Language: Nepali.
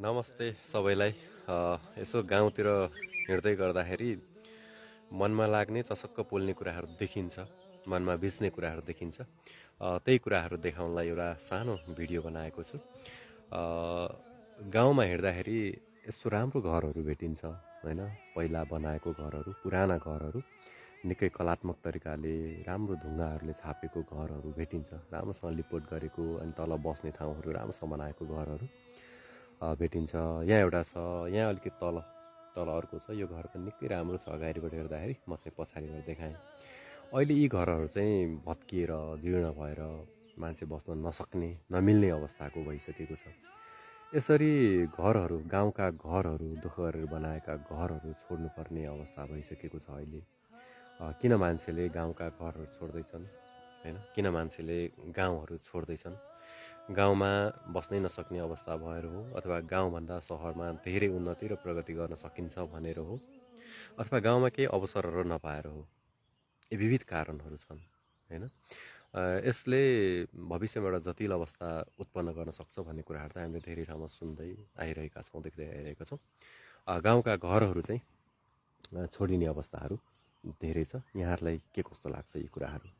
नमस्ते सबैलाई। यसो गाउँतिर हिँड्दै गर्दाखेरि मनमा लाग्ने चसक्क पोल्ने कुराहरू देखिन्छ, मनमा बिच्ने कुराहरू देखिन्छ। त्यही कुराहरू देखाउनलाई एउटा सानो भिडियो बनाएको छु। गाउँमा हिँड्दाखेरि यस्तो राम्रो घरहरू भेटिन्छ हैन, पहिला बनाएको घरहरू, पुराना घरहरू, निकै कलात्मक तरिकाले राम्रो ढुङ्गाहरूले छापेको घरहरू भेटिन्छ, राम्रोसँग लिपपोत गरेको, अनि तल बस्ने ठाउँहरू राम्रोसँग बनाएको घरहरू भेटिन्छ। यहाँ एउटा छ, यहाँ अलिकति तल तल अर्को छ। यो घर पनि निकै राम्रो छ अगाडिबाट हेर्दाखेरि, म चाहिँ पछाडिबाट देखाएँ। अहिले यी घरहरू चाहिँ भत्किएर जीर्ण भएर मान्छे बस्न नसक्ने, नमिल्ने अवस्थाको भइसकेको छ। यसरी घरहरू, गाउँका घरहरू, दुःख गरेर बनाएका घरहरू छोड्नुपर्ने अवस्था भइसकेको छ अहिले। किन मान्छेले गाउँका घरहरू छोड्दैछन् हैन, किन मान्छेले गाउँहरू छोड्दैछन्? गाउँमा बस्नै नसक्ने अवस्था भएर हो, अथवा गाउँभन्दा सहरमा धेरै उन्नति र प्रगति गर्न सकिन्छ भनेर हो, अथवा गाउँमा केही अवसरहरू नपाएर हो। यी विविध कारणहरू छन् हैन। यसले भविष्यमा एउटा जटिल अवस्था उत्पन्न गर्न सक्छ भन्ने कुराहरू त हामीले धेरै ठाउँमा सुन्दै आइरहेका छौँ, देख्दै आइरहेका छौँ। गाउँका घरहरू चाहिँ छोडिने अवस्थाहरू धेरै छ। यहाँहरूलाई के कस्तो लाग्छ यी कुराहरू?